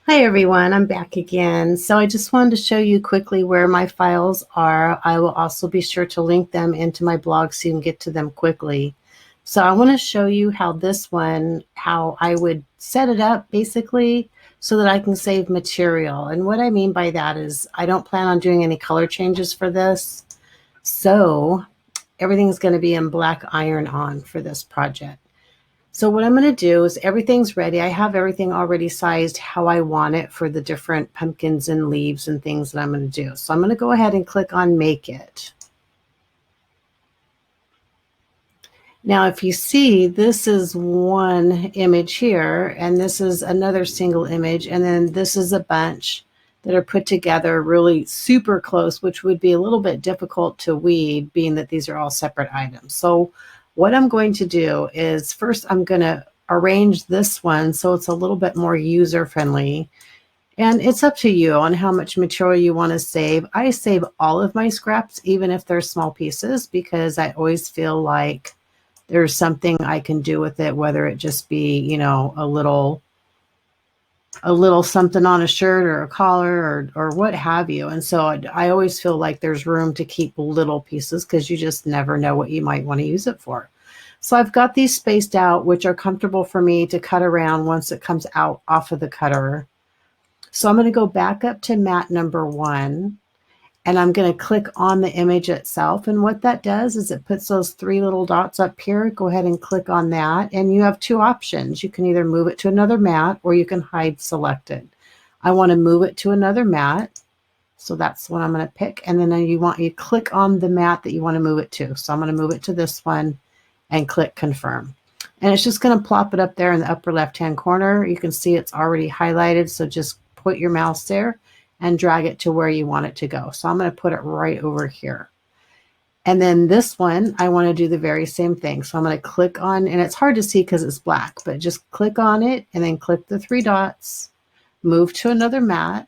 Hi everyone, I'm back again. So I just wanted to show you quickly where my files are. I will also be sure to link them into my blog so you can get to them quickly. So I want to show you how I would set it up basically so that I can save material. And what I mean by that is I don't plan on doing any color changes for this. So everything's going to be in black iron on for this project. So what I'm going to do is everything's ready. I have everything already sized how I want it for the different pumpkins and leaves and things that I'm going to do. So I'm going to go ahead and click on Make It. Now, if you see, this is one image here, and this is another single image, and then this is a bunch that are put together really super close, which would be a little bit difficult to weed, being that these are all separate items. So what I'm going to do is first I'm going to arrange this one so it's a little bit more user-friendly. And it's up to you on how much material you want to save. I save all of my scraps, even if they're small pieces, because I always feel like there's something I can do with it, whether it just be, a little something on a shirt or a collar or what have you. And so I always feel like there's room to keep little pieces because you just never know what you might want to use it for. So I've got these spaced out, which are comfortable for me to cut around once it comes out off of the cutter. So I'm going to go back up to mat number 1. And I'm going to click on the image itself. And what that does is it puts those 3 little dots up here. Go ahead and click on that. And you have 2 options. You can either move it to another mat or you can hide selected. I want to move it to another mat. So that's what I'm going to pick. And then you click on the mat that you want to move it to. So I'm going to move it to this one and click confirm. And it's just going to plop it up there in the upper left-hand corner. You can see it's already highlighted. So just put your mouse there and drag it to where you want it to go. So I'm going to put it right over here. And then this one, I want to do the very same thing. So I'm going to click on, and it's hard to see because it's black, but just click on it and then click the 3 dots, move to another mat.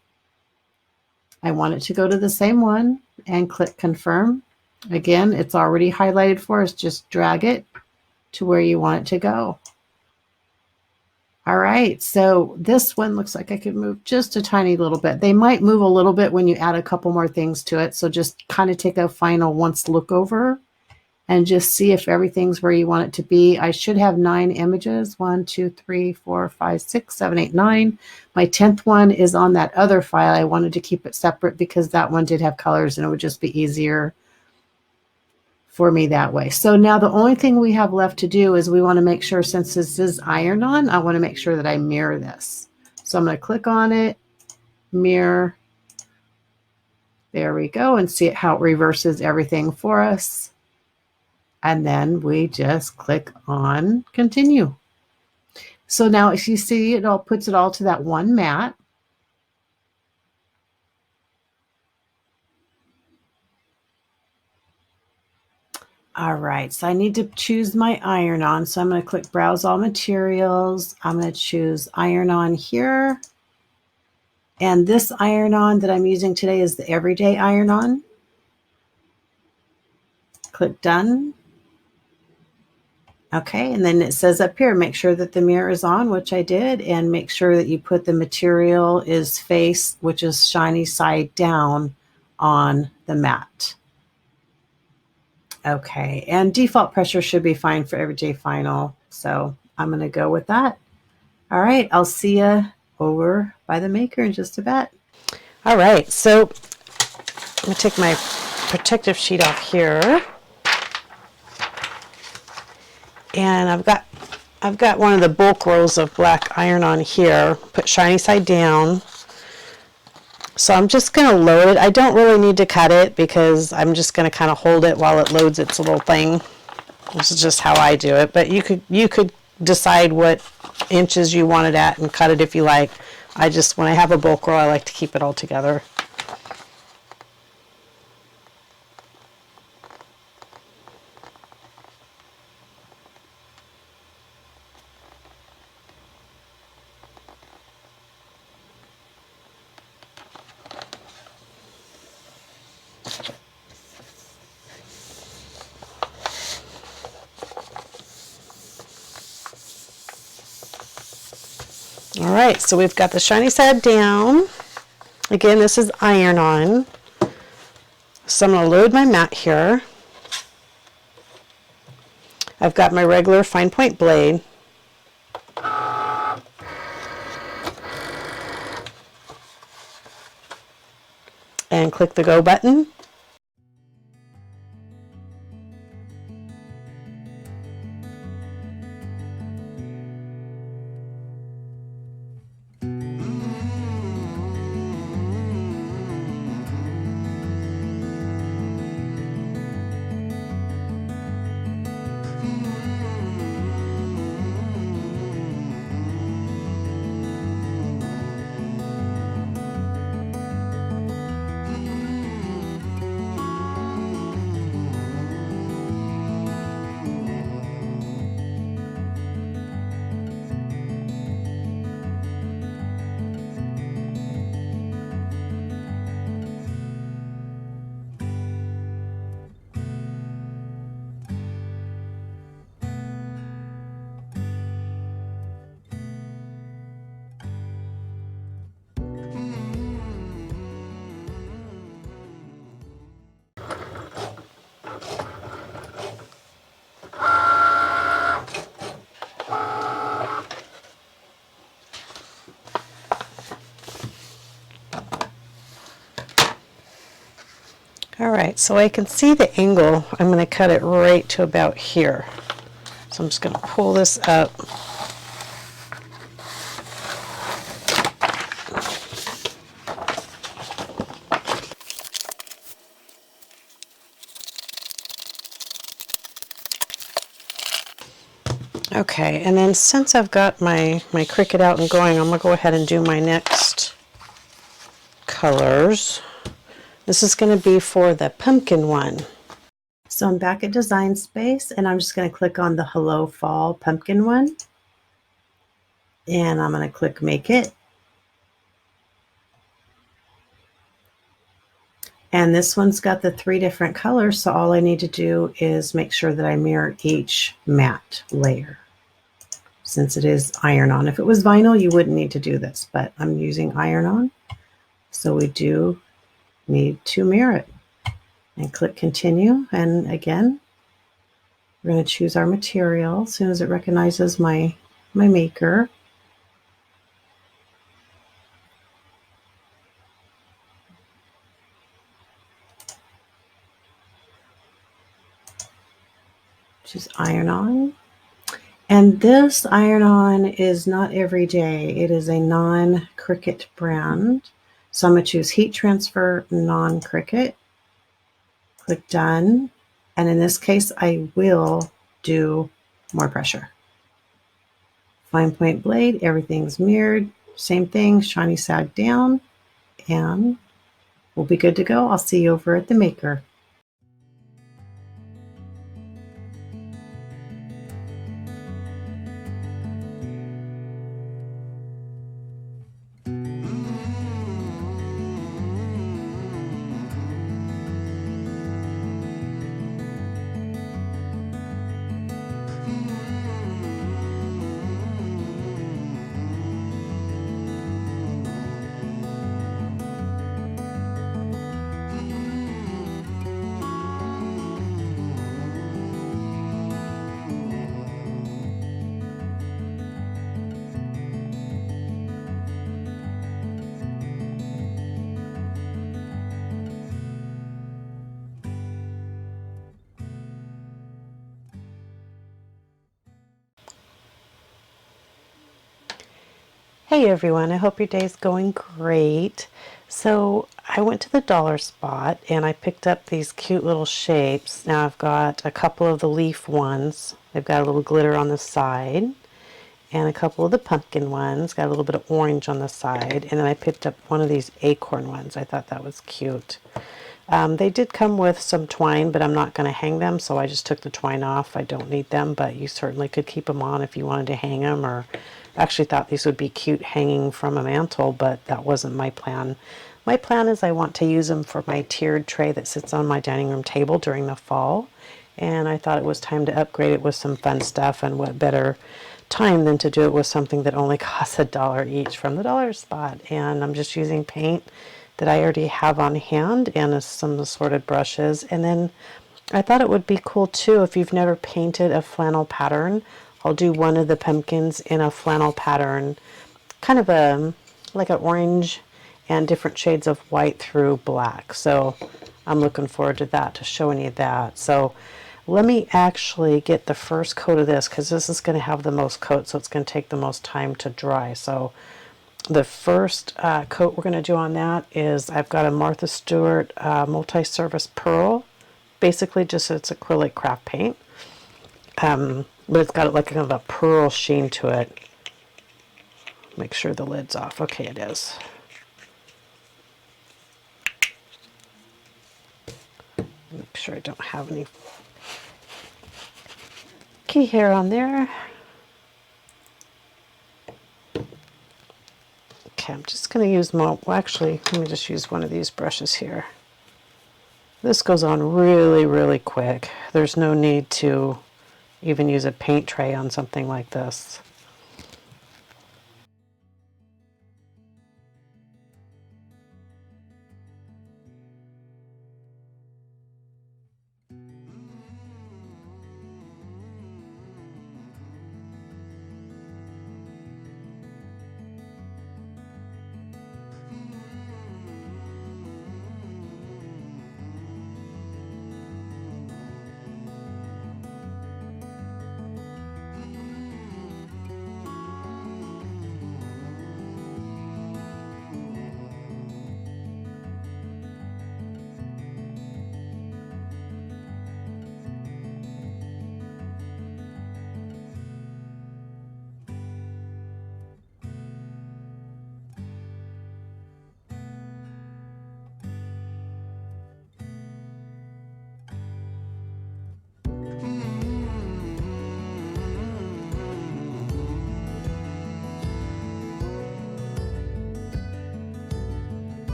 I want it to go to the same one and click confirm. Again, it's already highlighted for us. Just drag it to where you want it to go. All right, so this one looks like I could move just a tiny little bit. They might move a little bit when you add a couple more things to it. So just kind of take a final once look over and just see if everything's where you want it to be. I should have 9 images. 1, 2, 3, 4, 5, 6, 7, 8, 9. My 10th one is on that other file. I wanted to keep it separate because that one did have colors and it would just be easier for me that way. So now the only thing we have left to do is we want to make sure, since this is ironed on, I want to make sure that I mirror this. So I'm going to click on it, mirror. There we go, and see how it reverses everything for us. And then we just click on continue. So now if you see, it all puts it all to that one mat. All right, so I need to choose my iron on. So I'm going to click browse all materials. I'm going to choose iron on here. And this iron on that I'm using today is the everyday iron on. Click done. Okay, and then it says up here, make sure that the mirror is on, which I did, and make sure that you put the material is face, which is shiny side down on the mat. Okay, and default pressure should be fine for everyday final. So I'm going to go with that. All right, I'll see you over by the maker in just a bit. All right, so I'm going to take my protective sheet off here. And I've got one of the bulk rolls of black iron on here, put shiny side down. So I'm just going to load it. I don't really need to cut it because I'm just going to kind of hold it while it loads its little thing. This is just how I do it, but you could decide what inches you want it at and cut it if you like. When I have a bulk roll, I like to keep it all together. All right, so we've got the shiny side down. Again, this is iron on. So I'm going to load my mat here. I've got my regular fine point blade. And click the go button. All right, so I can see the angle. I'm going to cut it right to about here. So I'm just going to pull this up. Okay, and then since I've got my Cricut out and going, I'm going to go ahead and do my next colors. This is going to be for the pumpkin one. So I'm back at Design Space, and I'm just going to click on the Hello Fall pumpkin one. And I'm going to click Make It. And this one's got the 3 different colors, so all I need to do is make sure that I mirror each matte layer. Since it is iron-on. If it was vinyl, you wouldn't need to do this, but I'm using iron-on. So we do need to mirror it. And click Continue. And again, we're going to choose our material as soon as it recognizes my maker. Choose iron-on. And this iron-on is not every day. It is a non-Cricut brand. So I'm going to choose Heat Transfer Non-Cricut. Click Done. And in this case, I will do more pressure. Fine point blade, everything's mirrored. Same thing, shiny side down. And we'll be good to go. I'll see you over at the maker. Hey everyone, I hope your day's going great. So I went to the dollar spot and I picked up these cute little shapes. Now I've got a couple of the leaf ones. They've got a little glitter on the side. And a couple of the pumpkin ones. Got a little bit of orange on the side. And then I picked up one of these acorn ones. I thought that was cute. They did come with some twine, but I'm not going to hang them, so I just took the twine off. I don't need them, but you certainly could keep them on if you wanted to hang them, or actually thought these would be cute hanging from a mantle, but that wasn't my plan. My plan is I want to use them for my tiered tray that sits on my dining room table during the fall, and I thought it was time to upgrade it with some fun stuff, and what better time than to do it with something that only costs $1 each from the dollar spot. And I'm just using paint that I already have on hand and some assorted brushes. And then I thought it would be cool too if you've never painted a flannel pattern. I'll do one of the pumpkins in a flannel pattern, kind of like an orange and different shades of white through black. So I'm looking forward to that, to showing you that. So let me actually get the first coat of this, because this is going to have the most coat, so it's going to take the most time to dry. So the first coat we're going to do on that is I've got a Martha Stewart multi-surface pearl. Basically just it's acrylic craft paint, but it's got like kind of a pearl sheen to it. Make sure the lid's off. Okay, it is. Make sure I don't have any key hair on there. Okay, I'm just going to use well, actually, let me just use one of these brushes here. This goes on really, really quick. There's no need to even use a paint tray on something like this.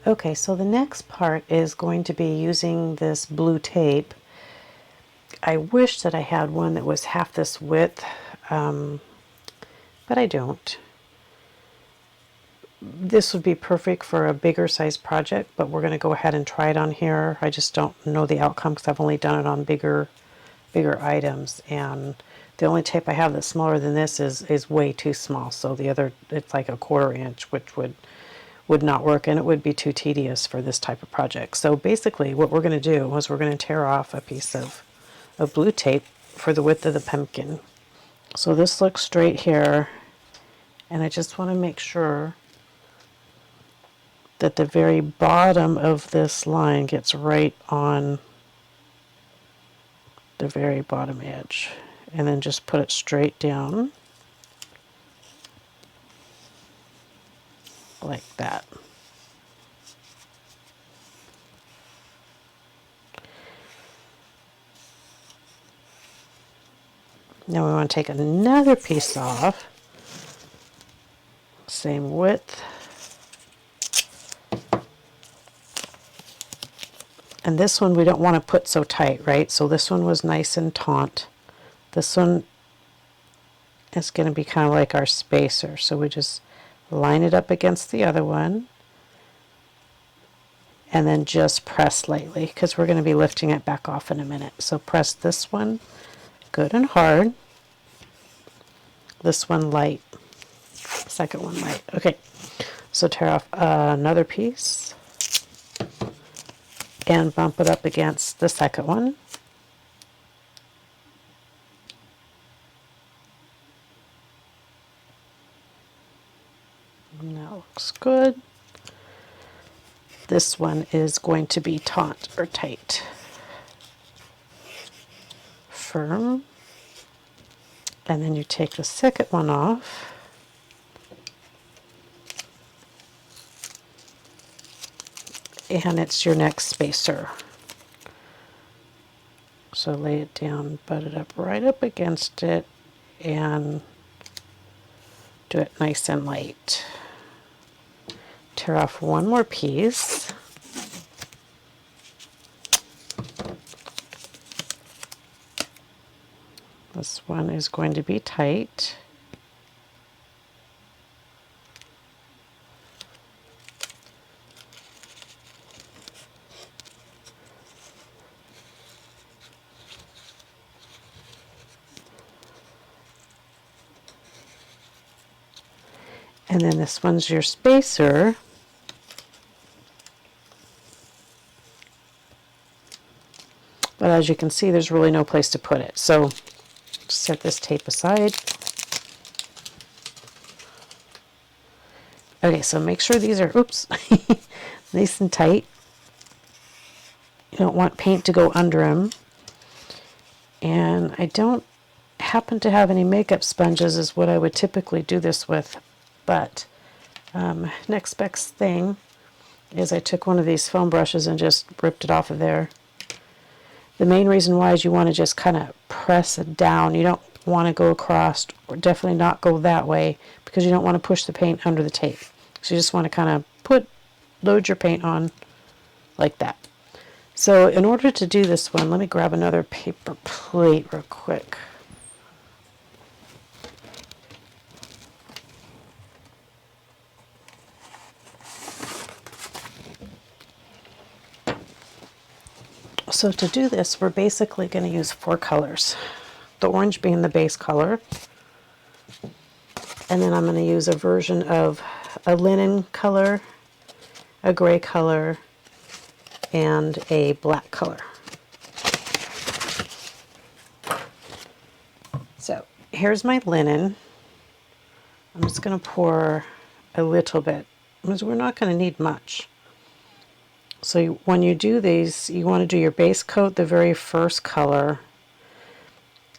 Okay, so the next part is going to be using this blue tape. I wish that I had one that was half this width, but I don't. This would be perfect for a bigger size project, but we're going to go ahead and try it on here. I just don't know the outcome because I've only done it on bigger items, and the only tape I have that's smaller than this is way too small. So the other, it's like a 1/4 inch, which would not work, and it would be too tedious for this type of project. So basically what we're going to do is we're going to tear off a piece of blue tape for the width of the pumpkin. So this looks straight here, and I just want to make sure that the very bottom of this line gets right on the very bottom edge, and then just put it straight down like that. Now we want to take another piece off, same width, and this one we don't want to put so tight, right? So this one was nice and taut. This one is going to be kind of like our spacer, so we just line it up against the other one and then just press lightly, because we're going to be lifting it back off in a minute. So press this one good and hard, this one light, second one light. Okay, so tear off another piece and bump it up against the second one. And that looks good. This one is going to be taut or tight. Firm. And then you take the second one off. And it's your next spacer. So lay it down, butt it up right up against it, and do it nice and light. Tear off one more piece. This one is going to be tight. And then this one's your spacer. But as you can see, there's really no place to put it. So set this tape aside. Okay, so make sure these are, oops, nice and tight. You don't want paint to go under them. And I don't happen to have any makeup sponges is what I would typically do this with. But next best thing is I took one of these foam brushes and just ripped it off of there. The main reason why is you want to just kind of press it down. You don't want to go across, or definitely not go that way, because you don't want to push the paint under the tape. So you just want to kind of load your paint on like that. So in order to do this one, let me grab another paper plate real quick. So to do this, we're basically going to use 4 colors. The orange being the base color. And then I'm going to use a version of a linen color, a gray color, and a black color. So here's my linen. I'm just going to pour a little bit, because we're not going to need much. So when you do these, you want to do your base coat, the very first color.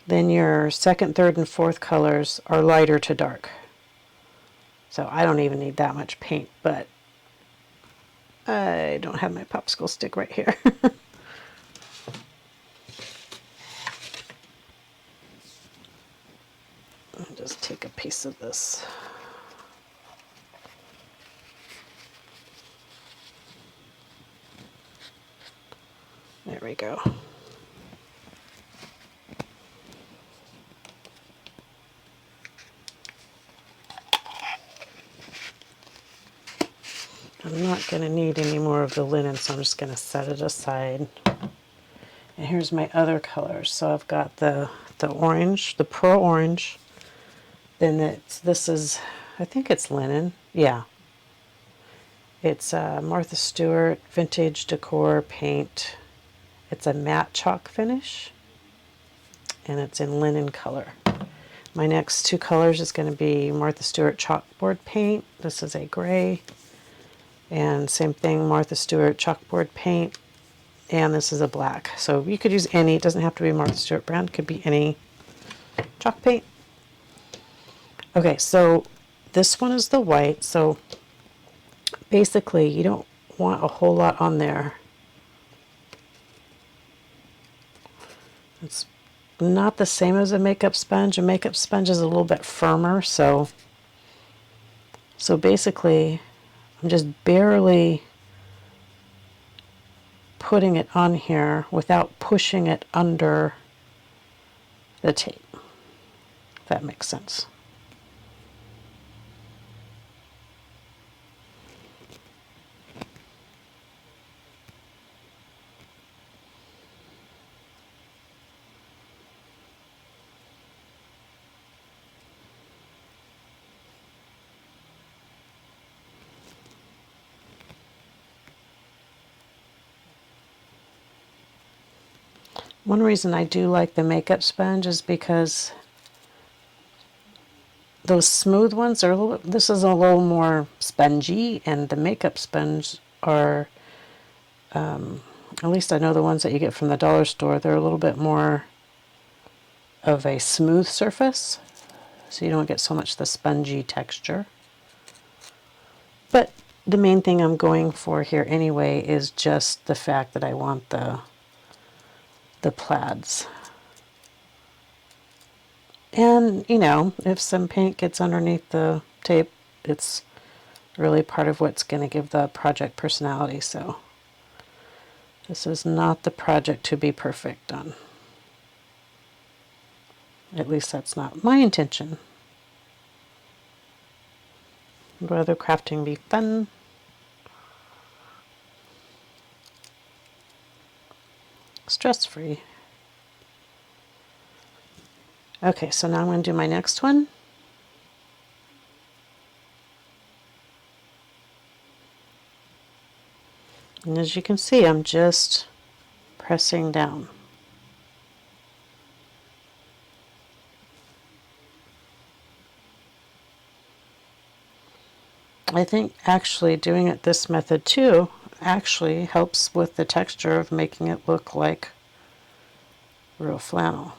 Then your second, third, and fourth colors are lighter to dark. So I don't even need that much paint, but I don't have my popsicle stick right here. I'll just take a piece of this. we go. I'm not going to need any more of the linen, so I'm just going to set it aside. And here's my other colors. So I've got the orange, the pearl orange. Then this is, I think it's linen. Yeah. It's Martha Stewart Vintage Decor Paint. It's a matte chalk finish. And it's in linen color. My next two colors is going to be Martha Stewart Chalkboard Paint. This is a gray. And same thing, Martha Stewart Chalkboard Paint. And this is a black. So you could use any, it doesn't have to be Martha Stewart brand, it could be any chalk paint. Okay, so this one is the white. So basically you don't want a whole lot on there. It's not the same as a makeup sponge. A makeup sponge is a little bit firmer, so basically I'm just barely putting it on here without pushing it under the tape, if that makes sense. One reason I do like the makeup sponge is because those smooth ones are a little, this is a little more spongy, and the makeup sponge are, at least I know the ones that you get from the dollar store, they're a little bit more of a smooth surface, so you don't get so much the spongy texture. But the main thing I'm going for here anyway is just the fact that I want the plaids. And, you know, if some paint gets underneath the tape, it's really part of what's going to give the project personality. So this is not the project to be perfect on. At least that's not my intention. I'd rather crafting be fun. Stress-free. Okay, so now I'm going to do my next one. And as you can see, I'm just pressing down. I think actually doing it this method too actually helps with the texture of making it look like real flannel.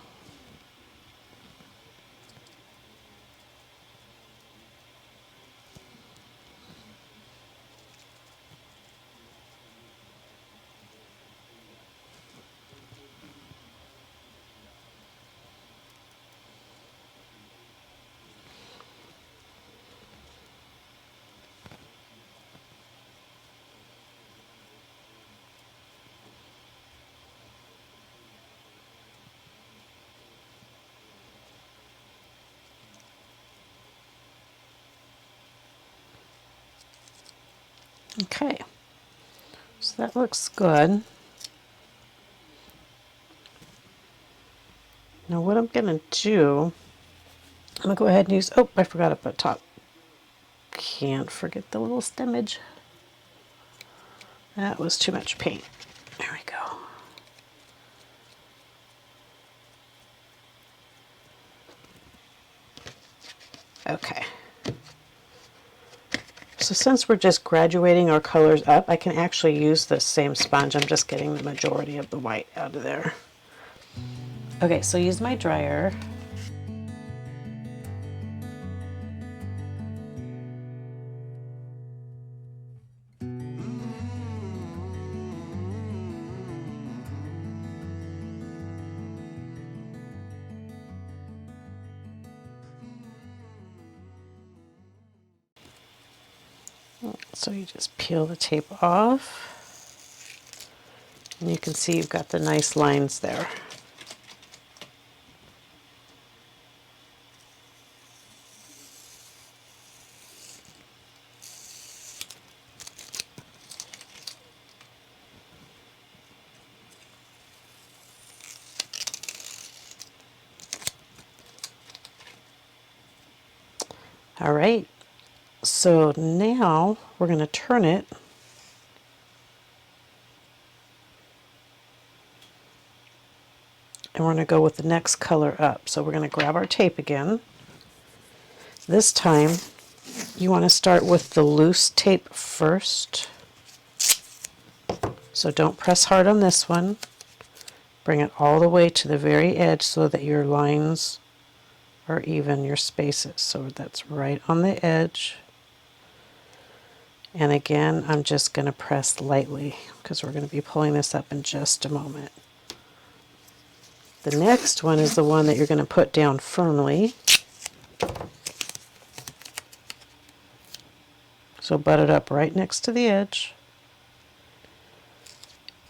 Okay, so that looks good. Now what I'm going to do, I'm going to go ahead and use, oh, I forgot to put top. Can't forget the little stemmage. That was too much paint. There we go. Okay. So since we're just graduating our colors up, I can actually use the same sponge. I'm just getting the majority of the white out of there. Okay, so use my dryer. So you just peel the tape off. And you can see you've got the nice lines there. All right, so now we're going to turn it and we're going to go with the next color up. So we're going to grab our tape again. This time you want to start with the loose tape first. So don't press hard on this one. Bring it all the way to the very edge so that your lines are even, your spaces. So that's right on the edge. And again, I'm just going to press lightly because we're going to be pulling this up in just a moment. The next one is the one that you're going to put down firmly. So butt it up right next to the edge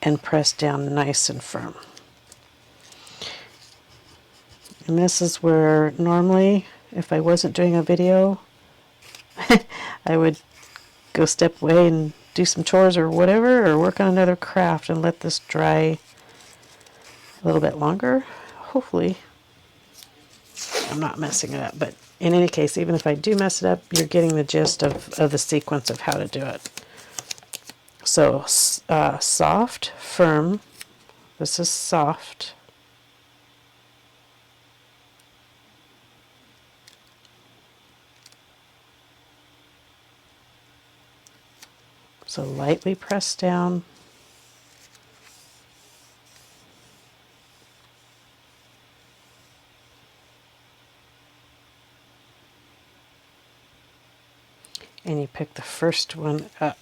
and press down nice and firm. And this is where normally, if I wasn't doing a video, I would go step away and do some chores or whatever, or work on another craft and let this dry a little bit longer. Hopefully I'm not messing it up, but in any case, even if I do mess it up, you're getting the gist of the sequence of how to do it. So soft, firm. This is soft. So lightly press down. And you pick the first one up.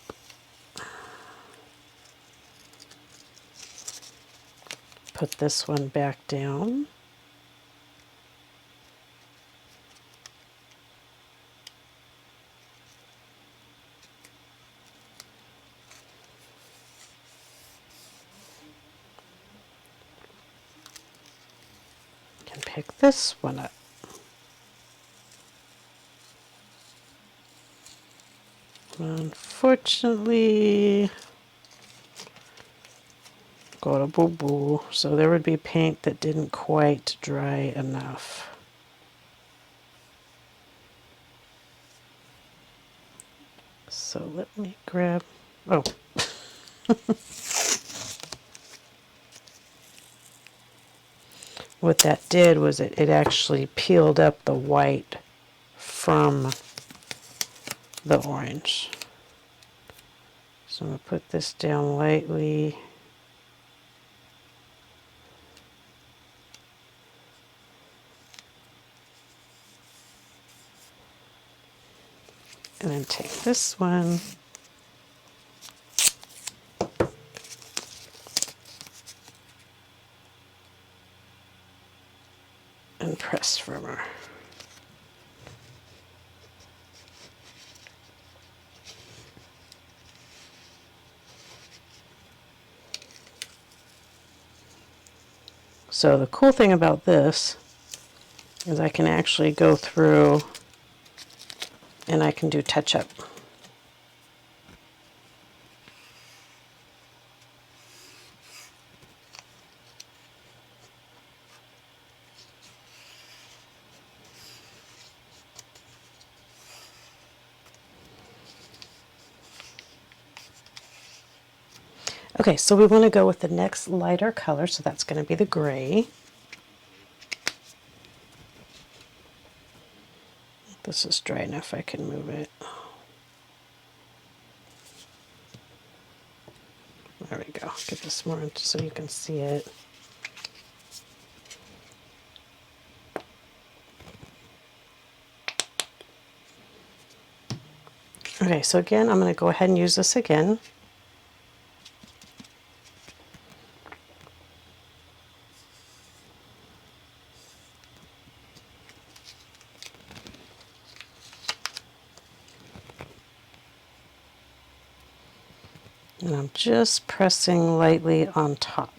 Put this one back down. And pick this one up. Unfortunately, got a boo-boo. So there would be paint that didn't quite dry enough. So let me grab, oh. What that did was it actually peeled up the white from the orange. So I'm going to put this down lightly. And then take this one and press firmer. So the cool thing about this is I can actually go through and I can do touch-up. Okay, so we want to go with the next lighter color, so that's going to be the gray. This is dry enough, I can move it. There we go. Get this more so you can see it. Okay, so again, I'm going to go ahead and use this again. And I'm just pressing lightly on top.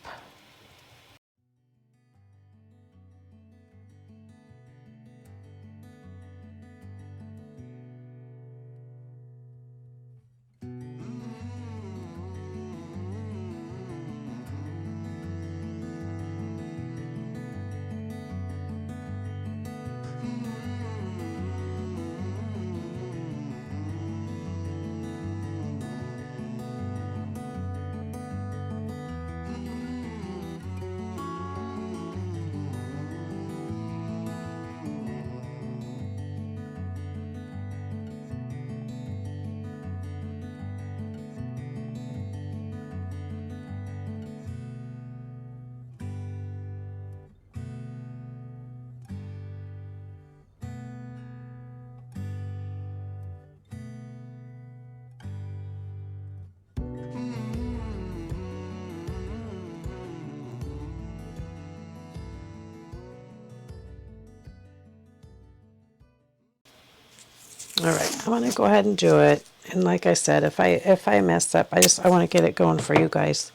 All right, I'm gonna go ahead and do it. And like I said, if I mess up, I want to get it going for you guys.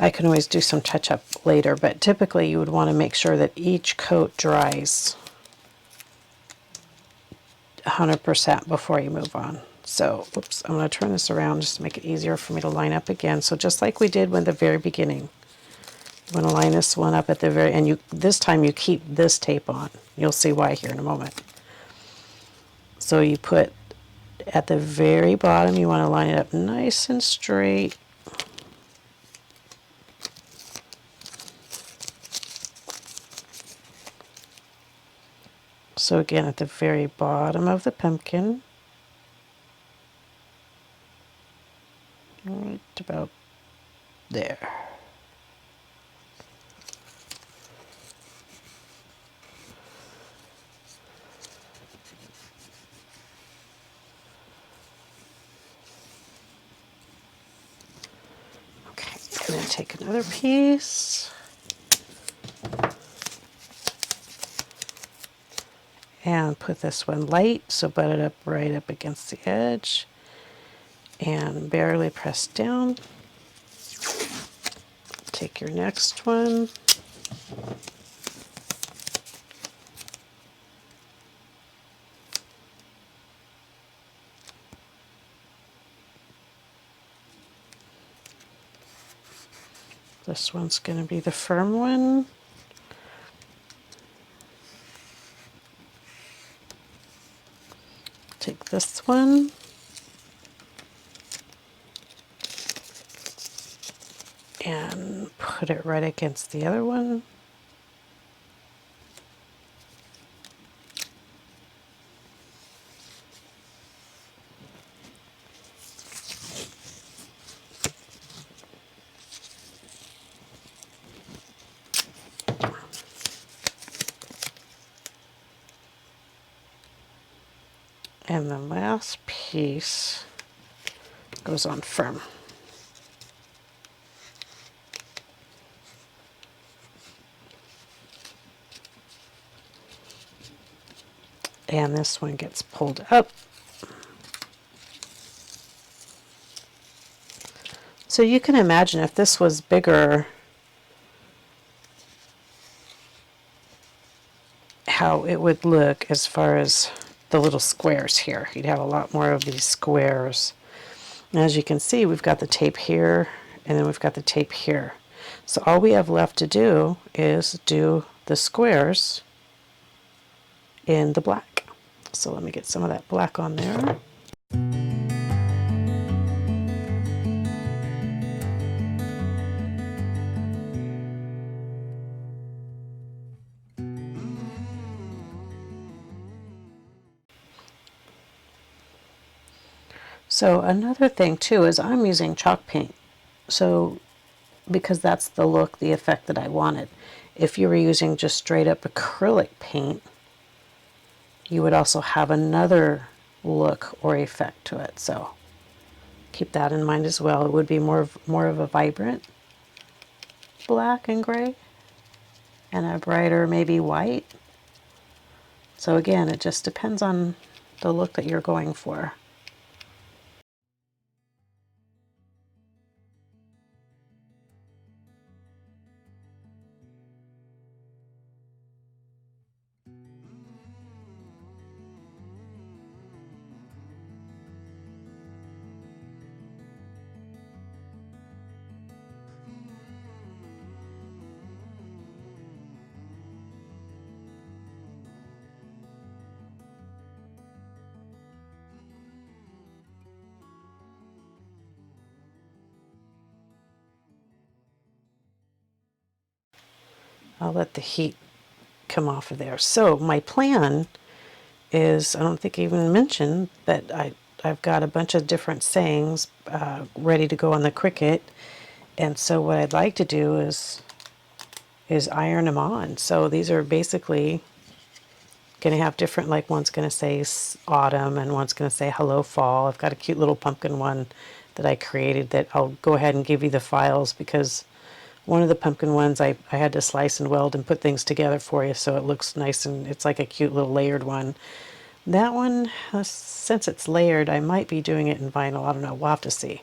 I can always do some touch up later, but typically you would want to make sure that each coat dries 100% before you move on. So, oops, I'm going to turn this around just to make it easier for me to line up again. So just like we did with the very beginning, I'm going to line this one up at the very, and this time you keep this tape on. You'll see why here in a moment. So you put at the very bottom, you want to line it up nice and straight. So again, at the very bottom of the pumpkin, right about there. Okay, and then take another piece. And put this one light, so butt it up right up against the edge. And barely press down. Take your next one. This one's going to be the firm one. Take this one. And put it right against the other one. And the last piece goes on firm. And this one gets pulled up. So you can imagine if this was bigger, how it would look as far as the little squares here. You'd have a lot more of these squares. And as you can see, we've got the tape here, and then we've got the tape here. So all we have left to do is do the squares in the black. So let me get some of that black on there. So another thing too is I'm using chalk paint. So because that's the look, the effect that I wanted. If you were using just straight up acrylic paint, you would also have another look or effect to it. So keep that in mind as well. It would be more of a vibrant black and gray and a brighter maybe white. So again, it just depends on the look that you're going for. I'll let the heat come off of there. So my plan is, I don't think I even mentioned that I've got a bunch of different sayings ready to go on the Cricut. And so what I'd like to do is iron them on. So these are basically going to have different, like one's going to say autumn and one's going to say hello fall. I've got a cute little pumpkin one that I created that I'll go ahead and give you the files, because one of the pumpkin ones I had to slice and weld and put things together for you so it looks nice and it's like a cute little layered one. That one, since it's layered, I might be doing it in vinyl. I don't know. We'll have to see.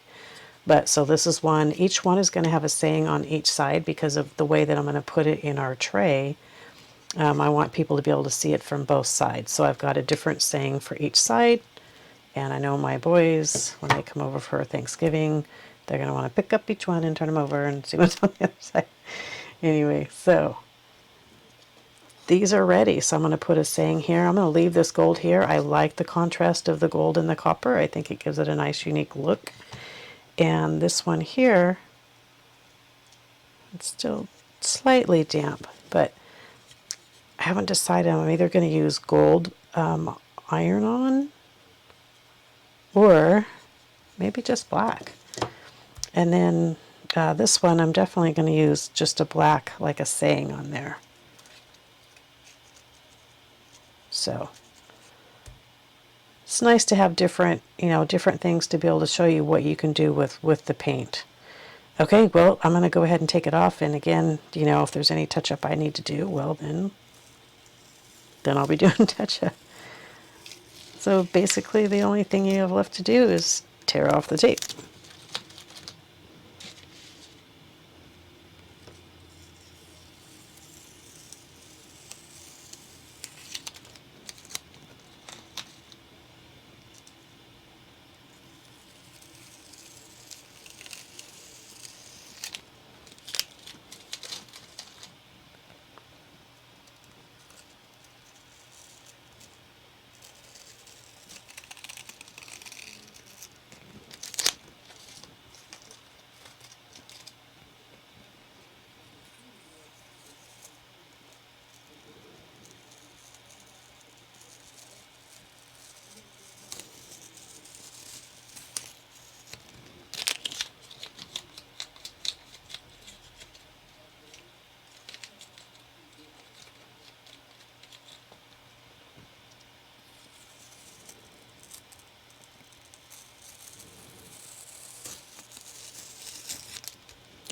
But so this is one. Each one is going to have a saying on each side because of the way that I'm going to put it in our tray. I want people to be able to see it from both sides. So I've got a different saying for each side. And I know my boys, when they come over for Thanksgiving, they're going to want to pick up each one and turn them over and see what's on the other side. Anyway, so these are ready. So I'm going to put a saying here. I'm going to leave this gold here. I like the contrast of the gold and the copper. I think it gives it a nice, unique look. And this one here, it's still slightly damp, but I haven't decided. I'm either going to use gold iron-on or maybe just black. And then this one, I'm definitely going to use just a black, like a saying on there. So it's nice to have different, different things to be able to show you what you can do with the paint. Okay, well, I'm going to go ahead and take it off. And again, if there's any touch-up I need to do, well, then I'll be doing touch-up. So basically, the only thing you have left to do is tear off the tape.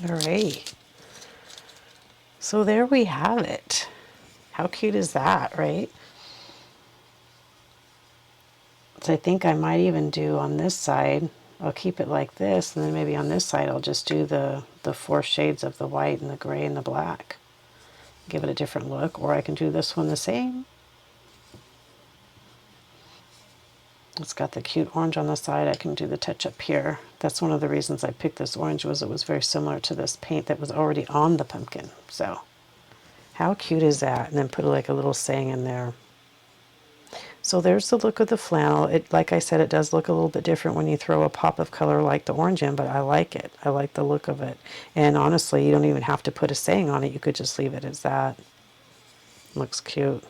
All right. So there we have it. How cute is that, right? So I think I might even do on this side, I'll keep it like this, and then maybe on this side I'll just do the 4 shades of the white and the gray and the black. Give it a different look, or I can do this one the same. It's got the cute orange on the side. I can do the touch up here. That's one of the reasons I picked this orange, was it was very similar to this paint that was already on the pumpkin. So how cute is that? And then put like a little saying in there. So there's the look of the flannel. It, like I said, it does look a little bit different when you throw a pop of color like the orange in, but I like it. I like the look of it. And honestly, you don't even have to put a saying on it. You could just leave it as that. Looks cute.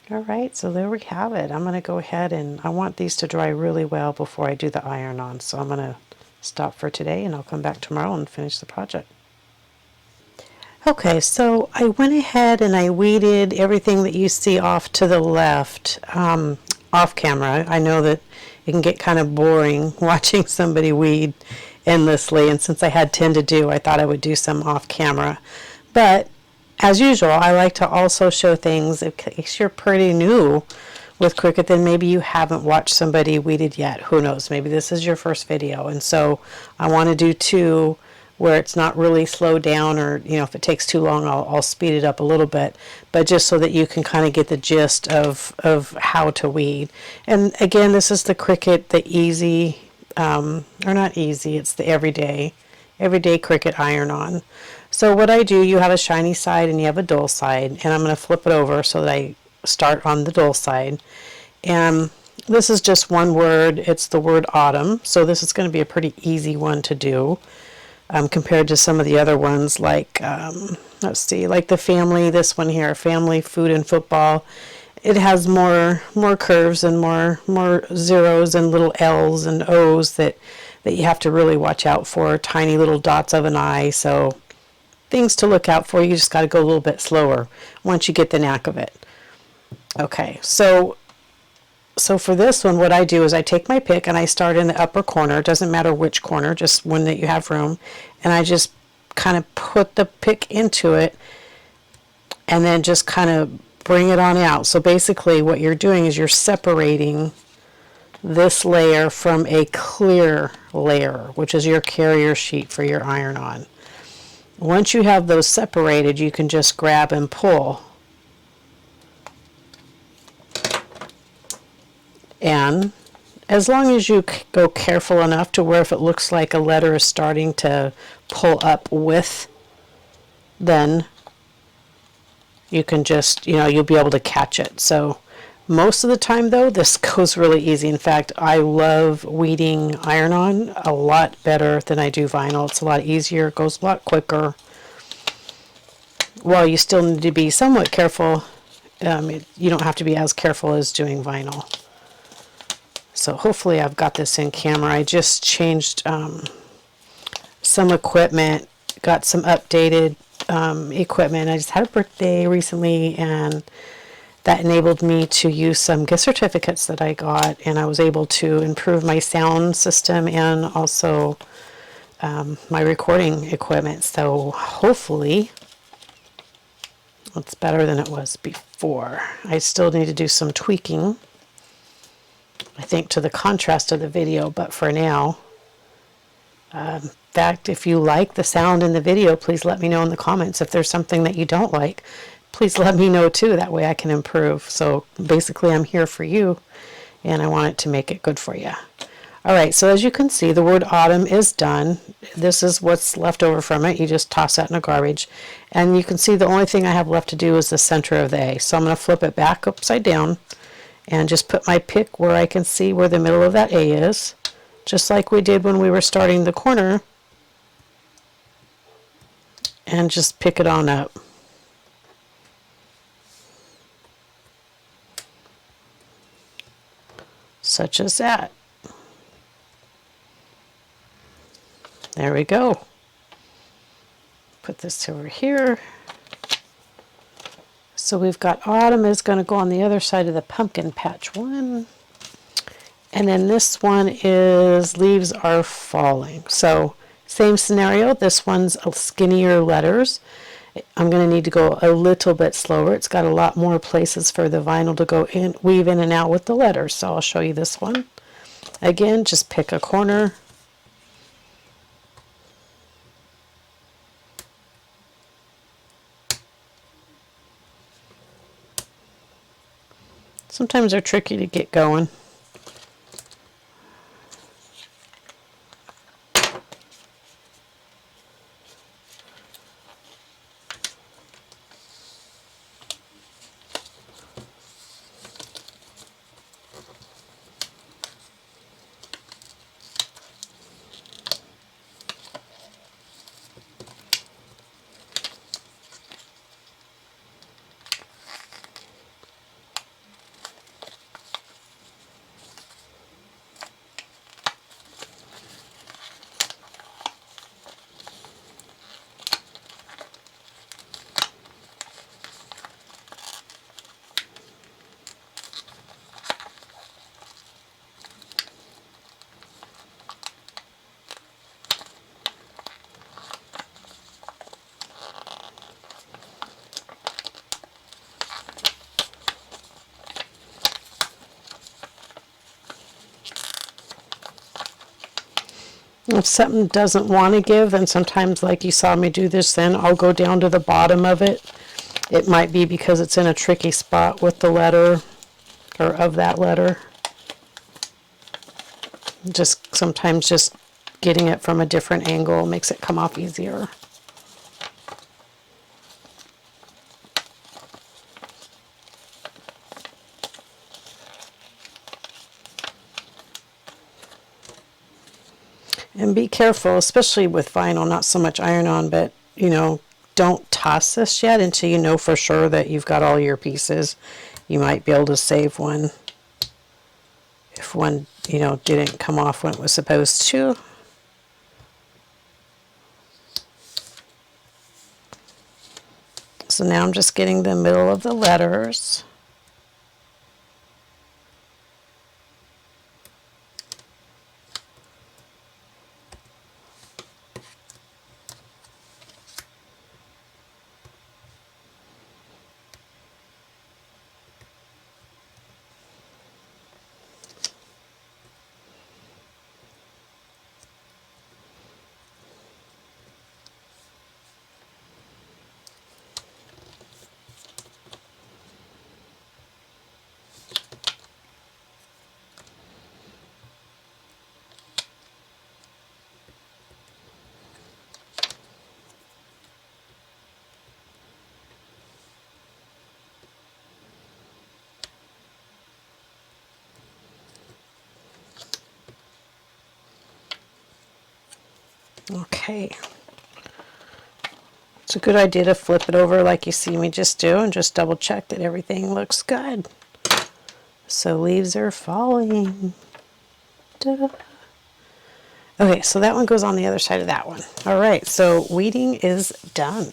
All right, so there we have it. I'm going to go ahead and I want these to dry really well before I do the iron on. So I'm going to stop for today and I'll come back tomorrow and finish the project. Okay, so I went ahead and I weeded everything that you see off to the left off camera. I know that it can get kind of boring watching somebody weed endlessly, and since I had 10 to do, I thought I would do some off camera. But as usual, I like to also show things in case you're pretty new with Cricut, then maybe you haven't watched somebody weeded yet. Who knows? Maybe this is your first video, and so I want to do 2 where it's not really slowed down, or if it takes too long, I'll speed it up a little bit, but just so that you can kind of get the gist of how to weed. And again, this is the Cricut, the easy, or not easy, it's the everyday Cricut iron-on. So what I do, you have a shiny side and you have a dull side, and I'm going to flip it over so that I start on the dull side. And this is just one word. It's the word autumn. So this is going to be a pretty easy one to do. compared to some of the other ones, like let's see, like the family, this one here, family, food and football. It has more curves and more zeros and little L's and O's that you have to really watch out for, tiny little dots of an I. So things to look out for. You just got to go a little bit slower once you get the knack of it. Okay, so for this one, what I do is I take my pick and I start in the upper corner. It doesn't matter which corner, just one that you have room. And I just kind of put the pick into it and then just kind of bring it on out. So basically what you're doing is you're separating this layer from a clear layer, which is your carrier sheet for your iron-on. Once you have those separated, you can just grab and pull. And as long as you go careful enough to where if it looks like a letter is starting to pull up with, then you can just, you'll be able to catch it. So most of the time though, this goes really easy. In fact, I love weeding iron-on a lot better than I do vinyl. It's a lot easier, it goes a lot quicker. While you still need to be somewhat careful, you don't have to be as careful as doing vinyl. So hopefully I've got this in camera. I just changed some equipment, got some updated equipment. I just had a birthday recently, and that enabled me to use some gift certificates that I got, and I was able to improve my sound system and also my recording equipment. So hopefully it's better than it was before. I still need to do some tweaking, I think, to the contrast of the video, but for now, in fact, if you like the sound in the video, please let me know in the comments. If there's something that you don't like, please let me know too. That way I can improve. So basically I'm here for you, and I want it to make it good for you. All right, so as you can see, the word autumn is done. This is what's left over from it. You just toss that in the garbage. And you can see the only thing I have left to do is the center of the A. So I'm going to flip it back upside down and just put my pick where I can see where the middle of that A is, just like we did when we were starting the corner, and just pick it on up. Such as that. There we go. Put this over here. So we've got autumn is going to go on the other side of the pumpkin patch one. And then this one is leaves are falling. So same scenario. This one's skinnier letters. I'm going to need to go a little bit slower. It's got a lot more places for the vinyl to go in, weave in and out with the letters. So I'll show you this one. Again, just pick a corner. Sometimes they're tricky to get going. If something doesn't want to give, then sometimes, like you saw me do this, then I'll go down to the bottom of it. It might be because it's in a tricky spot with the letter, or of that letter. Just sometimes just getting it from a different angle makes it come off easier. And be careful, especially with vinyl, not so much iron-on, but, you know, don't toss this yet until you know for sure that you've got all your pieces. You might be able to save one if one, you know, didn't come off when it was supposed to. So now I'm just getting the middle of the letters. Okay. It's a good idea to flip it over like you see me just do and just double check that everything looks good. So leaves are falling. Ta-da. Okay, so that one goes on the other side of that one. All right, so weeding is done.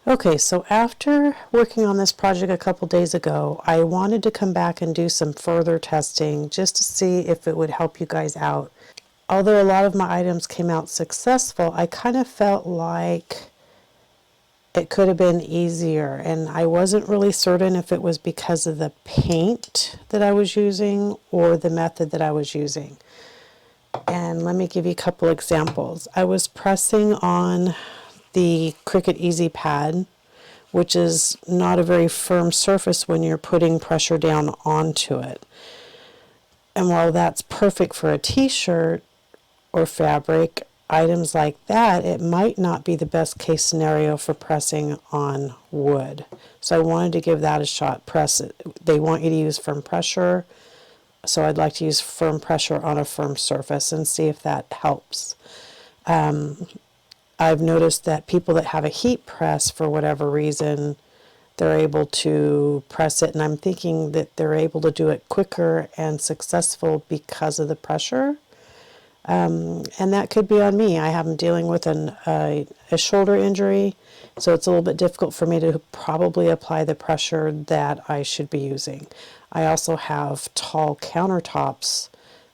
Okay, so after working on this project a couple days ago, I wanted to come back and do some further testing just to see if it would help you guys out. Although a lot of my items came out successful, I kind of felt like it could have been easier, and I wasn't really certain if it was because of the paint that I was using or the method that I was using. And let me give you a couple examples. I was pressing on the Cricut Easy Pad, which is not a very firm surface when you're putting pressure down onto it. And while that's perfect for a t-shirt or fabric, items like that, it might not be the best case scenario for pressing on wood. So I wanted to give that a shot. Press it. They want you to use firm pressure, so I'd like to use firm pressure on a firm surface and see if that helps. I've noticed that people that have a heat press, for whatever reason, they're able to press it, and I'm thinking that they're able to do it quicker and successful because of the pressure. And that could be on me. I am dealing with a shoulder injury, so it's a little bit difficult for me to probably apply the pressure that I should be using. I also have tall countertops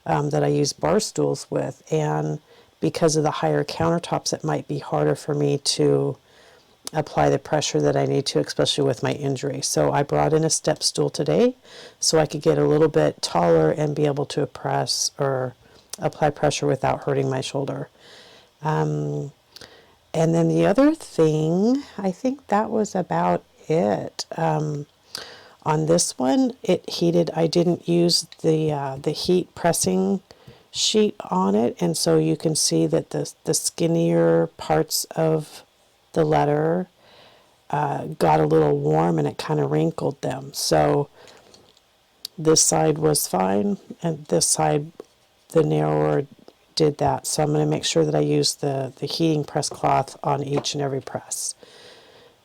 that I use bar stools with, and because of the higher countertops, it might be harder for me to apply the pressure that I need to, especially with my injury. So I brought in a step stool today so I could get a little bit taller and be able to press or apply pressure without hurting my shoulder. And then the other thing, I think that was about it. On this one, it heated. I didn't use the heat pressing sheet on it, and so you can see that the skinnier parts of the letter got a little warm and it kind of wrinkled them. So this side was fine, and this side, the narrower, did that. So I'm going to make sure that I use the heating press cloth on each and every press.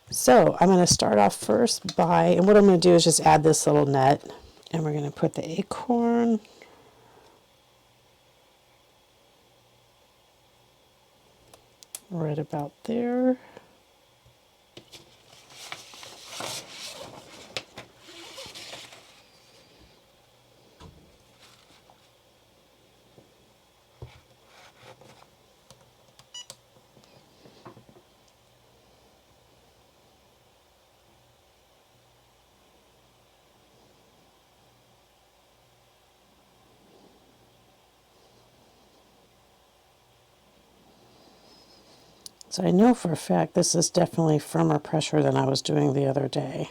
So I'm going to start off first by, and what I'm going to do is just add this little net, and we're going to put the acorn right about there. So I know for a fact this is definitely firmer pressure than I was doing the other day.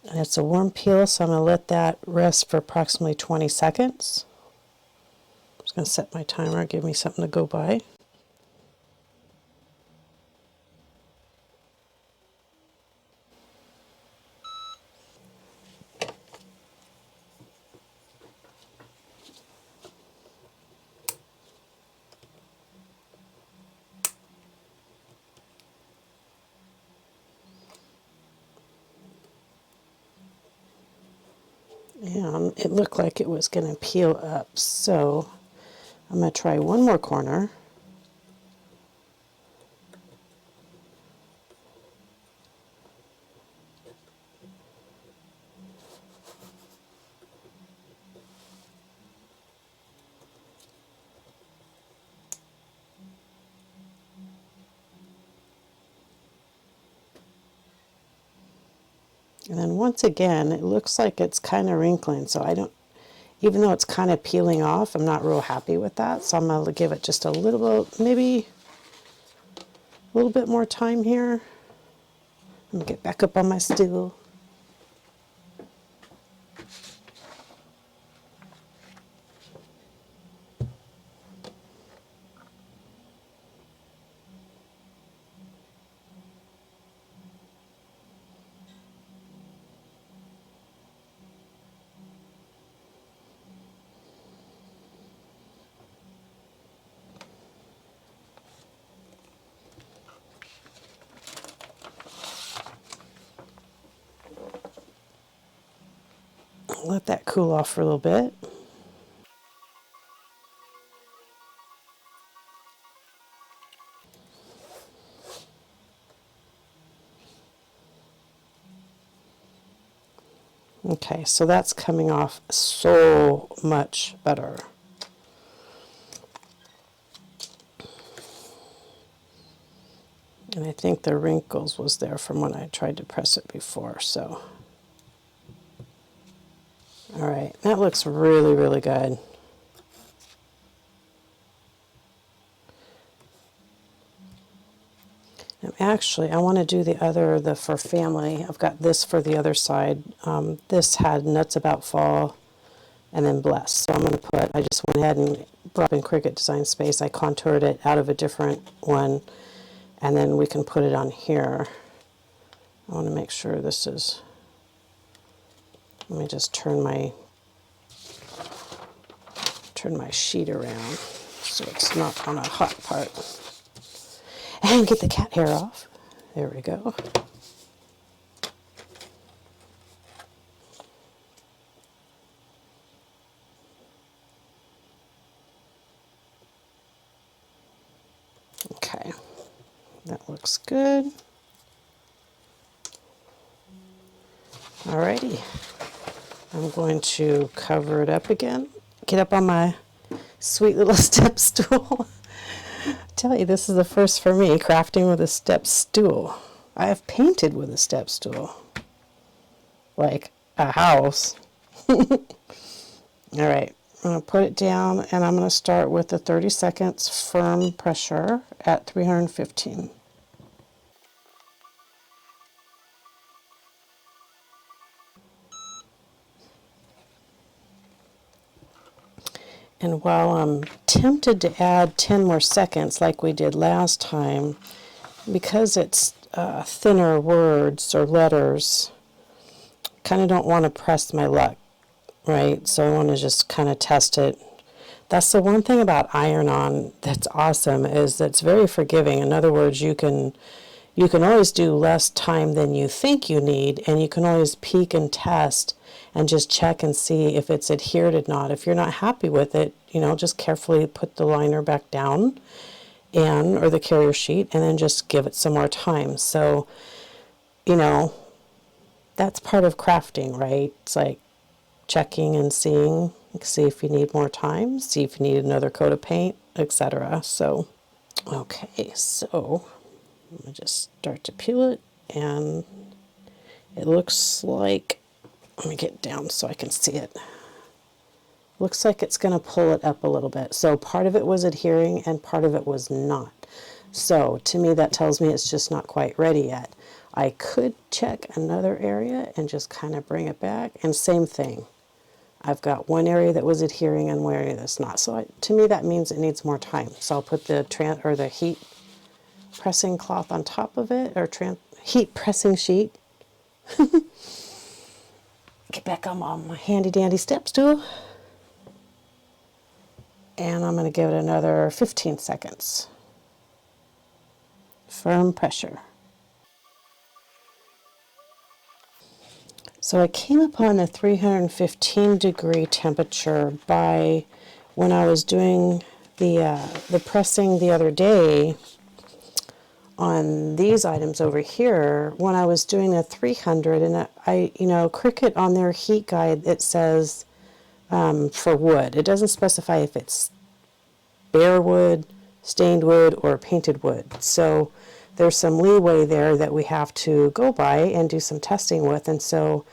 And it's a warm peel, so I'm going to let that rest for approximately 20 seconds. I'm just going to set my timer, give me something to go by. And it looked like it was going to peel up, so I'm going to try one more corner. And then once again, it looks like it's kind of wrinkling, so I don't, even though it's kind of peeling off, I'm not real happy with that. So I'm going to give it just a little bit, maybe a little bit more time here. I'm going to get back up on my stool. Let that cool off for a little bit. Okay, so that's coming off so much better. And I think the wrinkles was there from when I tried to press it before, so. All right, that looks really, really good. And actually, I want to do the for family. I've got this for the other side. This had Nuts About Fall and then Bless. So I'm going to put, I just went ahead and brought in Cricut Design Space. I contoured it out of a different one, and then we can put it on here. I want to make sure this is, let me just turn my sheet around so it's not on a hot part. And get the cat hair off. There we go. Okay, that looks good. Alrighty, I'm going to cover it up again. Get up on my sweet little step stool. Tell you, this is the first for me, crafting with a step stool. I have painted with a step stool, like a house. All right, I'm going to put it down, and I'm going to start with the 30 seconds firm pressure at 315. And while I'm tempted to add 10 more seconds like we did last time, because it's thinner words or letters, kind of don't want to press my luck, right? So I want to just kind of test it. That's the one thing about iron-on that's awesome, is that's very forgiving. In other words, you can always do less time than you think you need, and you can always peek and test and just check and see if it's adhered or not. If you're not happy with it, just carefully put the liner back down or the carrier sheet, and then just give it some more time. So, that's part of crafting, right? It's like checking and seeing, see if you need more time, see if you need another coat of paint, etc. So, okay, so I'm going to just start to peel it, and it looks like, let me get down so I can see it. Looks like it's going to pull it up a little bit. So part of it was adhering and part of it was not. So to me that tells me it's just not quite ready yet. I could check another area and just kind of bring it back, and same thing. I've got one area that was adhering and one area that's not. So to me that means it needs more time. So I'll put the heat pressing cloth on top of it, or heat pressing sheet. Get back on my handy dandy step stool. And I'm going to give it another 15 seconds. Firm pressure. So I came upon a 315 degree temperature by when I was doing the pressing the other day on these items over here. When I was doing a 300, and Cricut on their heat guide, it says for wood. It doesn't specify if it's bare wood, stained wood, or painted wood. So there's some leeway there that we have to go by and do some testing with. And so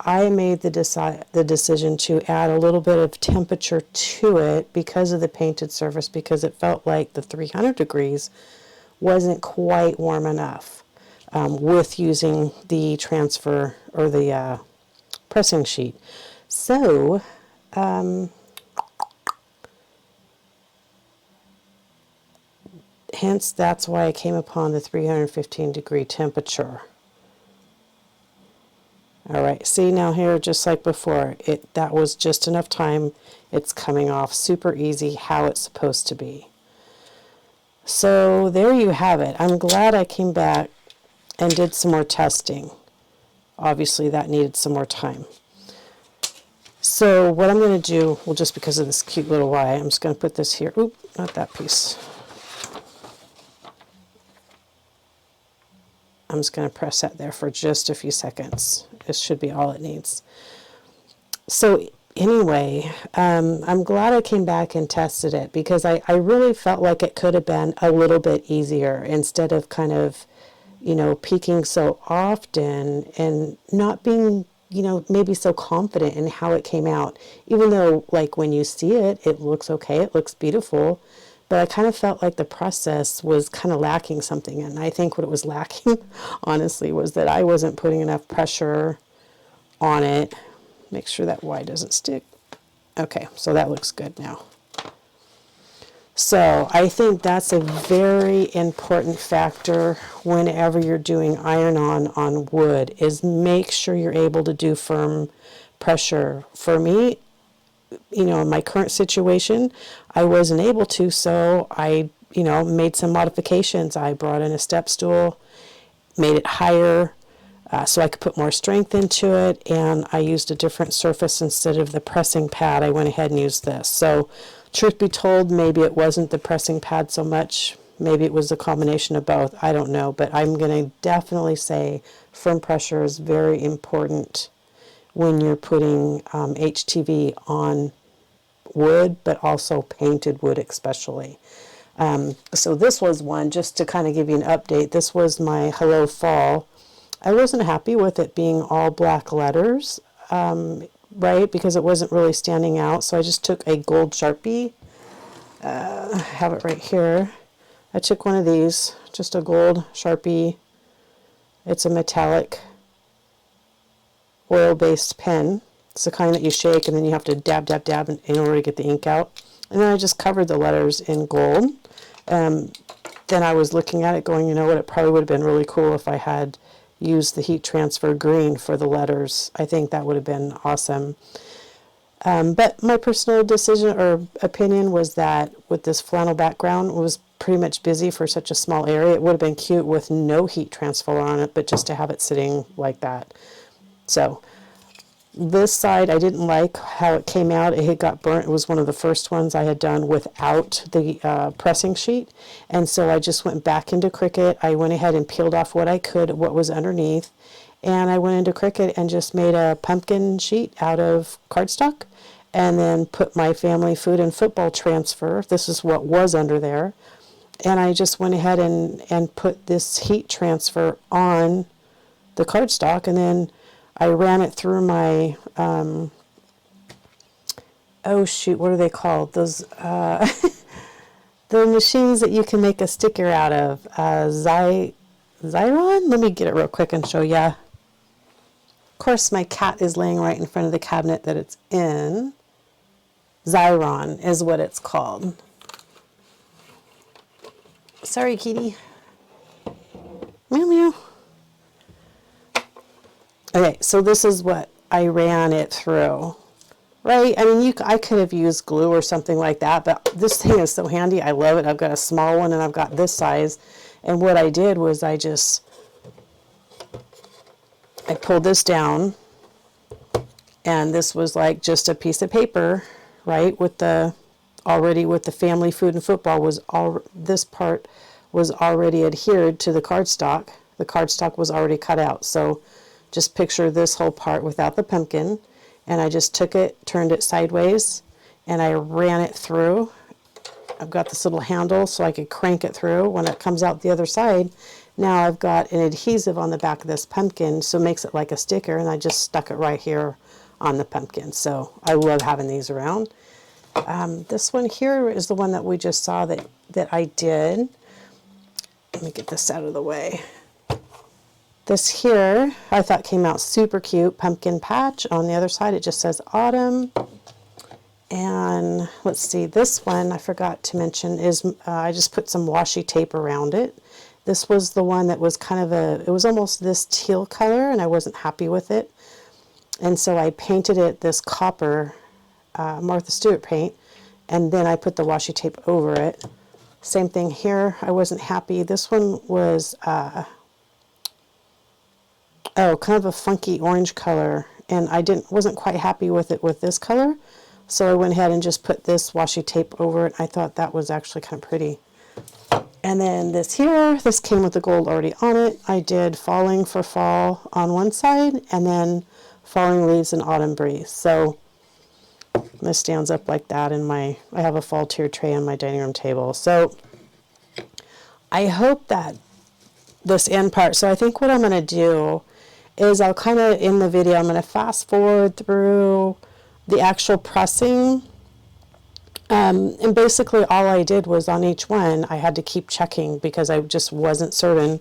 I made the decision to add a little bit of temperature to it because of the painted surface, because it felt like the 300 degrees wasn't quite warm enough with using the transfer or the pressing sheet. So hence that's why I came upon the 315 degree temperature. All right, see now here, just like before, that was just enough time. It's coming off super easy, how it's supposed to be. So there you have it. I'm glad I came back and did some more testing. Obviously that needed some more time. So what I'm going to do, well, just because of this cute little Y, I'm just going to put this here. Oop, not that piece. I'm just going to press that there for just a few seconds. This should be all it needs. So anyway, I'm glad I came back and tested it, because I really felt like it could have been a little bit easier instead of kind of, you know, peaking so often and not being, you know, maybe so confident in how it came out. Even though, like, when you see it, it looks okay, it looks beautiful. But I kind of felt like the process was kind of lacking something. And I think what it was lacking, honestly, was that I wasn't putting enough pressure on it. Make sure that Y doesn't stick. Okay, so that looks good now. So I think that's a very important factor whenever you're doing iron-on wood, is make sure you're able to do firm pressure. For me, you know, in my current situation, I wasn't able to, so I, you know, made some modifications. I brought in a step stool, made it higher, so I could put more strength into it, and I used a different surface instead of the pressing pad. I went ahead and used this. So truth be told, maybe it wasn't the pressing pad so much. Maybe it was a combination of both. I don't know, but I'm going to definitely say firm pressure is very important when you're putting HTV on wood, but also painted wood especially. So this was one, just to kind of give you an update, this was my Hello Fall. I wasn't happy with it being all black letters, right, because it wasn't really standing out. So I just took a gold Sharpie. I have it right here. I took one of these, just a gold Sharpie. It's a metallic oil-based pen. It's the kind that you shake and then you have to dab, dab, dab in order to get the ink out. And then I just covered the letters in gold. Then I was looking at it going, you know what, it probably would have been really cool if I had used the heat transfer green for the letters. I think that would have been awesome. But my personal decision or opinion was that with this flannel background, it was pretty much busy for such a small area. It would have been cute with no heat transfer on it, but just to have it sitting like that. So this side, I didn't like how it came out. It had got burnt. It was one of the first ones I had done without the pressing sheet. And so I just went back into Cricut. I went ahead and peeled off what I could, what was underneath. And I went into Cricut and just made a pumpkin sheet out of cardstock. And then put my family food and football transfer. This is what was under there. And I just went ahead and put this heat transfer on the cardstock. And then I ran it through my, oh shoot, what are they called? Those, the machines that you can make a sticker out of. Xyron? Let me get it real quick and show ya. Of course, my cat is laying right in front of the cabinet that it's in. Xyron is what it's called. Sorry, kitty. Meow, meow. Okay, so this is what I ran it through, right? I mean, I could have used glue or something like that, but this thing is so handy. I love it. I've got a small one and I've got this size. And what I did was I pulled this down, and this was like just a piece of paper, right? With the family food and football this part was already adhered to the cardstock. The cardstock was already cut out. So just picture this whole part without the pumpkin, and I just took it, turned it sideways, and I ran it through. I've got this little handle so I could crank it through when it comes out the other side. Now I've got an adhesive on the back of this pumpkin, so it makes it like a sticker, and I just stuck it right here on the pumpkin. So I love having these around. This one here is the one that we just saw that I did. Let me get this out of the way. This here, I thought came out super cute. Pumpkin patch. On the other side, it just says autumn. And let's see, this one I forgot to mention is I just put some washi tape around it. This was the one that was kind of it was almost this teal color, and I wasn't happy with it. And so I painted it this copper Martha Stewart paint, and then I put the washi tape over it. Same thing here. I wasn't happy. This one was kind of a funky orange color, and I wasn't quite happy with it with this color. So I went ahead and just put this washi tape over it. I thought that was actually kind of pretty. And then this here, this came with the gold already on it. I did Falling for Fall on one side, and then Falling Leaves in Autumn Breeze. So this stands up like that in I have a fall tier tray on my dining room table. So I hope that this end part, so I think what I'm going to do is I'll kind of, in the video, I'm going to fast forward through the actual pressing. And basically all I did was on each one, I had to keep checking because I just wasn't certain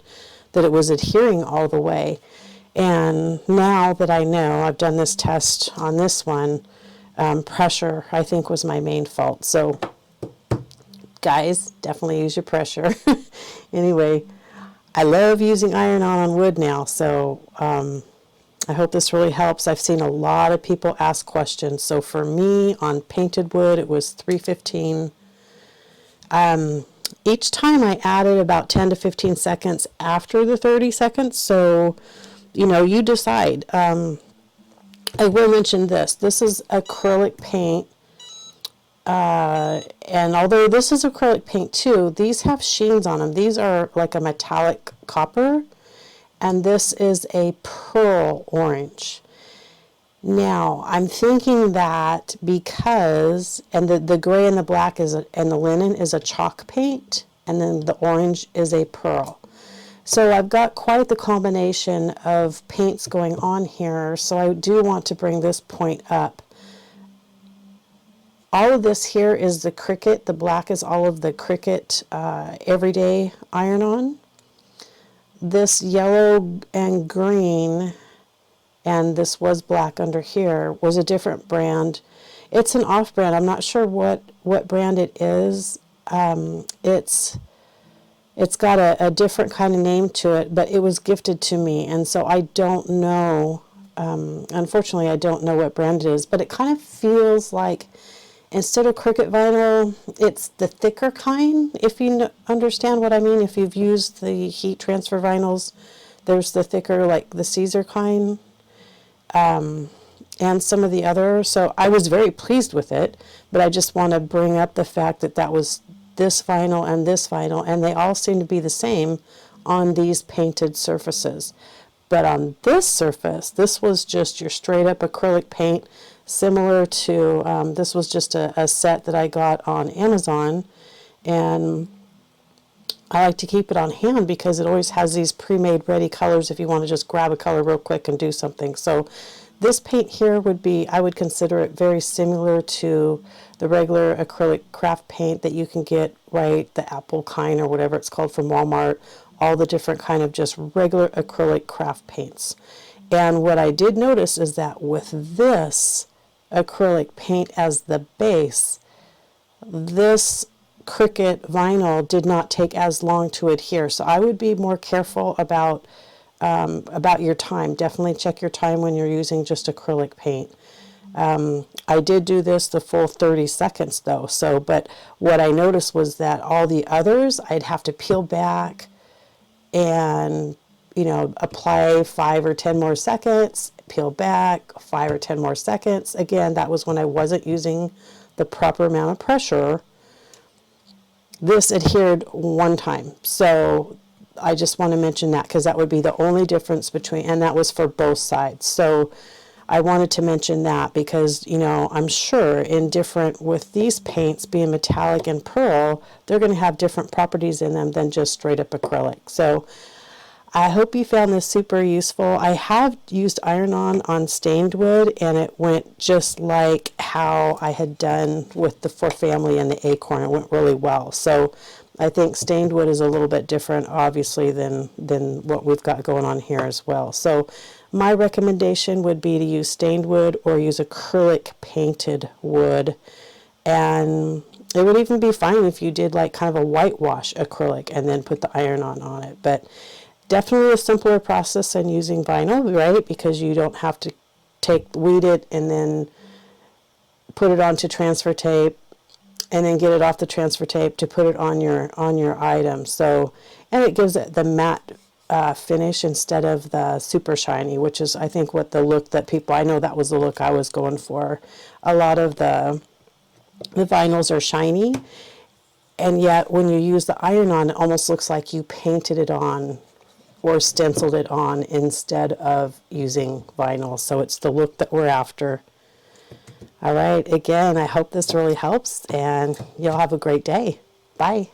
that it was adhering all the way. And now that I know, I've done this test on this one, pressure, I think, was my main fault. So, guys, definitely use your pressure. Anyway, I love using iron-on wood now, so I hope this really helps. I've seen a lot of people ask questions. So for me, on painted wood, it was $3.15. Each time I added about 10 to 15 seconds after the 30 seconds, so, you know, you decide. I will mention this. This is acrylic paint. And although this is acrylic paint too, these have sheens on them. These are like a metallic copper. And this is a pearl orange. Now, I'm thinking that because, and the gray and the black and the linen is a chalk paint, and then the orange is a pearl. So I've got quite the combination of paints going on here, so I do want to bring this point up. All of this here is the Cricut. The black is all of the Cricut Everyday Iron-On. This yellow and green, and this was black under here, was a different brand. It's an off-brand. I'm not sure what brand it is. It's got a different kind of name to it, but it was gifted to me, and so I don't know. Unfortunately, I don't know what brand it is, but it kind of feels like, instead of Cricut vinyl, it's the thicker kind, if you understand what I mean. If you've used the heat transfer vinyls, there's the thicker, like the Caesar kind, and some of the other. So I was very pleased with it, but I just want to bring up the fact that that was this vinyl, and they all seem to be the same on these painted surfaces. But on this surface, this was just your straight up acrylic paint, similar to, this was just a set that I got on Amazon, and I like to keep it on hand because it always has these pre-made ready colors if you want to just grab a color real quick and do something. So this paint here would be, I would consider it very similar to the regular acrylic craft paint that you can get, right, the apple kind or whatever it's called from Walmart, all the different kind of just regular acrylic craft paints. And what I did notice is that with this acrylic paint as the base, this Cricut vinyl did not take as long to adhere. So I would be more careful about your time. Definitely check your time when you're using just acrylic paint. I did do this the full 30 seconds though. So, but what I noticed was that all the others, I'd have to peel back and, you know, apply 5 or 10 more seconds, peel back 5 or 10 more seconds. Again, that was when I wasn't using the proper amount of pressure. This adhered one time. So I just want to mention that because that would be the only difference between, and that was for both sides. So I wanted to mention that because, you know, I'm sure in different, with these paints being metallic and pearl, they're going to have different properties in them than just straight up acrylic. So I hope you found this super useful. I have used iron-on stained wood, and it went just like how I had done with the For Family and the Acorn. It went really well. So I think stained wood is a little bit different, obviously, than what we've got going on here as well. So my recommendation would be to use stained wood or use acrylic painted wood. And it would even be fine if you did like kind of a whitewash acrylic and then put the iron-on it. But definitely a simpler process than using vinyl, right? Because you don't have to weed it and then put it onto transfer tape and then get it off the transfer tape to put it on your item. So, and it gives it the matte finish instead of the super shiny, which is, I think, what the look that people, I know that was the look I was going for. A lot of the vinyls are shiny, and yet when you use the iron-on, it almost looks like you painted it on or stenciled it on instead of using vinyl. So it's the look that we're after. All right, again, I hope this really helps, and you'll have a great day. Bye.